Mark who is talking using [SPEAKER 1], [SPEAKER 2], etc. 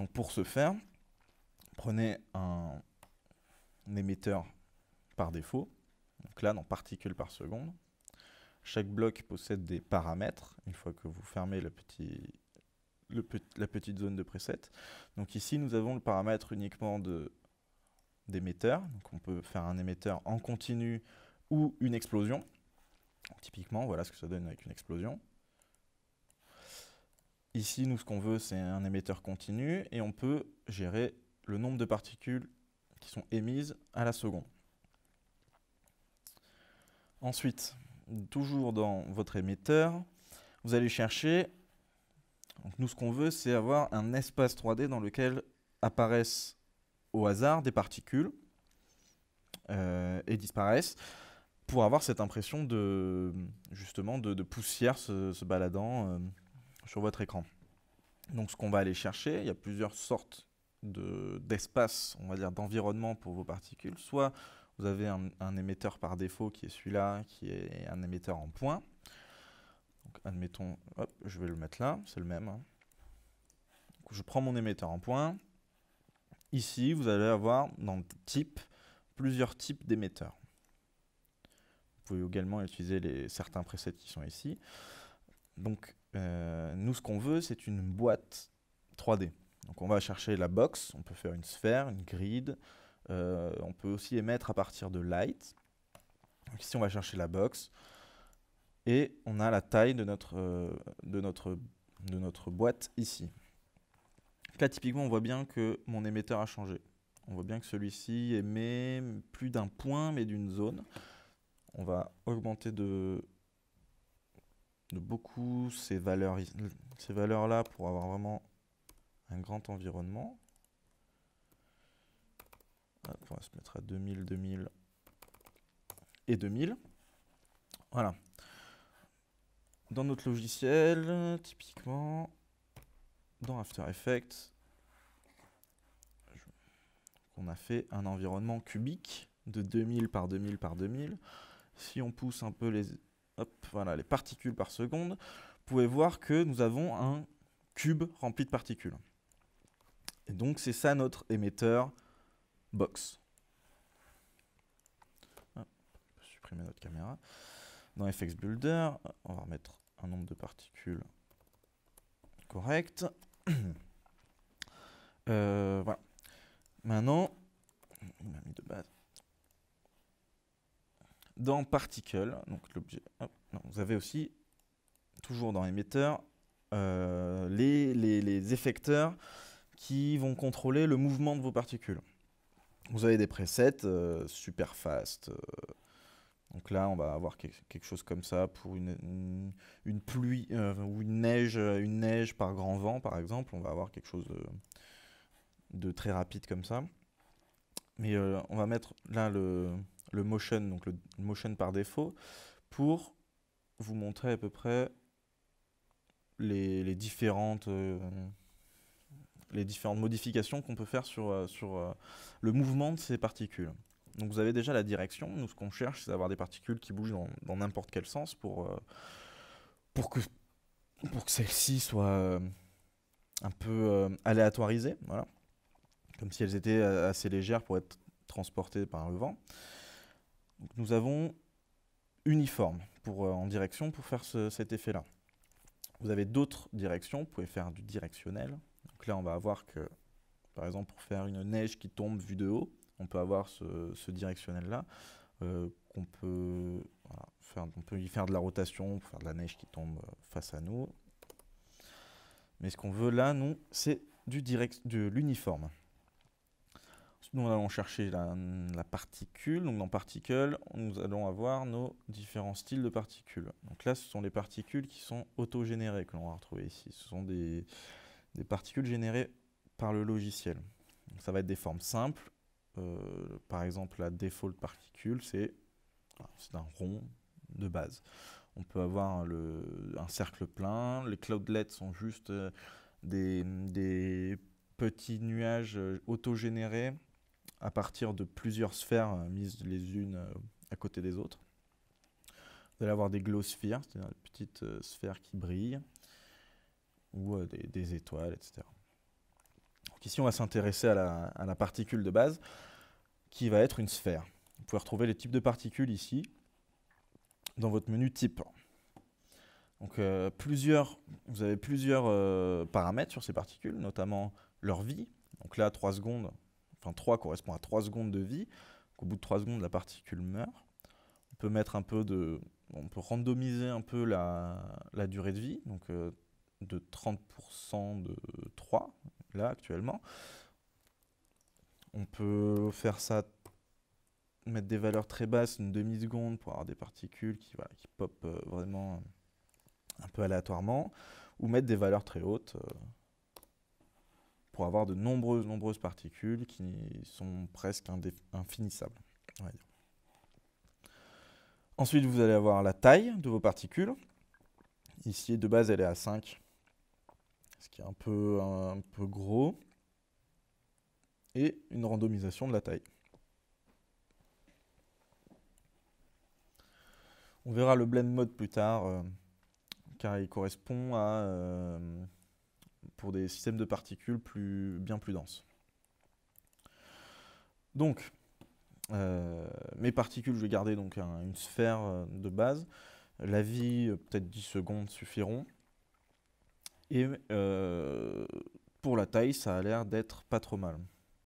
[SPEAKER 1] Donc pour ce faire, prenez un émetteur par défaut. Donc là, dans particules par seconde. Chaque bloc possède des paramètres, une fois que vous fermez la petite zone de preset. Donc ici, nous avons le paramètre uniquement d'émetteur. Donc on peut faire un émetteur en continu ou une explosion. Typiquement, voilà ce que ça donne avec une explosion. Ici, nous, ce qu'on veut, c'est un émetteur continu, et on peut gérer le nombre de particules qui sont émises à la seconde. Ensuite, toujours dans votre émetteur, vous allez chercher, donc nous ce qu'on veut c'est avoir un espace 3D dans lequel apparaissent au hasard des particules et disparaissent, pour avoir cette impression justement de poussière se baladant sur votre écran. Donc ce qu'on va aller chercher, il y a plusieurs sortes d'espaces, on va dire d'environnement pour vos particules. Soit vous avez un émetteur par défaut qui est celui-là, qui est un émetteur en point. Donc admettons, hop, je vais le mettre là, c'est le même. Donc, je prends mon émetteur en point. Ici, vous allez avoir dans le type plusieurs types d'émetteurs. Vous pouvez également utiliser certains presets qui sont ici. Donc nous, ce qu'on veut, c'est une boîte 3D. Donc on va chercher la box, on peut faire une sphère, une grid. On peut aussi émettre à partir de light. Donc ici, on va chercher la box. Et on a la taille de notre boîte ici. Donc là, typiquement, on voit bien que mon émetteur a changé. On voit bien que celui-ci émet plus d'un point, mais d'une zone. On va augmenter de beaucoup ces valeurs-là pour avoir vraiment un grand environnement. Hop, on va se mettre à 2000, 2000 et 2000. Voilà. Dans notre logiciel, typiquement, dans After Effects, on a fait un environnement cubique de 2000 par 2000 par 2000. Si on pousse un peu les particules par seconde, vous pouvez voir que nous avons un cube rempli de particules. Et donc c'est ça notre émetteur box. On peut supprimer notre caméra. Dans FX Builder, on va remettre un nombre de particules correct. Voilà. Maintenant, il m'a mis de base. Dans Particle, donc l'objet, vous avez aussi, toujours dans émetteur, les effecteurs qui vont contrôler le mouvement de vos particules. Vous avez des presets super fast. Donc là, on va avoir quelque chose comme ça pour une pluie ou une neige par grand vent, par exemple. On va avoir quelque chose de très rapide comme ça. Mais on va mettre là le motion, donc le motion par défaut, pour vous montrer à peu près les différentes modifications qu'on peut faire sur le mouvement de ces particules. Donc vous avez déjà la direction. Nous, ce qu'on cherche, c'est d'avoir des particules qui bougent dans n'importe quel sens pour que celles-ci soient un peu aléatoirisées, voilà. Comme si elles étaient assez légères pour être transportées par le vent. Donc nous avons uniforme en direction pour faire cet effet-là. Vous avez d'autres directions, vous pouvez faire du directionnel. Donc là, on va avoir que, par exemple, pour faire une neige qui tombe vue de haut, on peut avoir ce directionnel-là, on peut y faire de la rotation, pour faire de la neige qui tombe face à nous. Mais ce qu'on veut là, nous, c'est de l'uniforme. Nous allons chercher la particule. Donc dans particle, nous allons avoir nos différents styles de particules. Donc là, ce sont les particules qui sont autogénérées que l'on va retrouver ici. Ce sont des particules générées par le logiciel. Donc ça va être des formes simples. Par exemple, la default particule, c'est un rond de base. On peut avoir un cercle plein. Les cloudlets sont juste des petits nuages autogénérés à partir de plusieurs sphères mises les unes à côté des autres. Vous allez avoir des glow spheres, c'est-à-dire des petites sphères qui brillent, ou des étoiles, etc. Donc Ici, on va s'intéresser à la particule de base, qui va être une sphère. Vous pouvez retrouver les types de particules ici, dans votre menu type. Donc, vous avez plusieurs paramètres sur ces particules, notamment leur vie. Donc là, 3 secondes, enfin 3 correspond à 3 secondes de vie. Donc, au bout de 3 secondes, la particule meurt. On peut mettre un peu de... On peut randomiser un peu la durée de vie, donc de 30% de 3, là, actuellement. On peut faire ça, mettre des valeurs très basses, une demi-seconde, pour avoir des particules qui pop vraiment un peu aléatoirement, ou mettre des valeurs très hautes pour avoir de nombreuses particules qui sont presque infinissables, on va dire. Ensuite, vous allez avoir la taille de vos particules. Ici, de base, elle est à 5, ce qui est un peu gros. Et une randomisation de la taille. On verra le blend mode plus tard, car il correspond à, pour des systèmes de particules bien plus denses. Donc, mes particules, je vais garder donc une sphère de base. La vie, peut-être 10 secondes suffiront. Et pour la taille, ça a l'air d'être pas trop mal.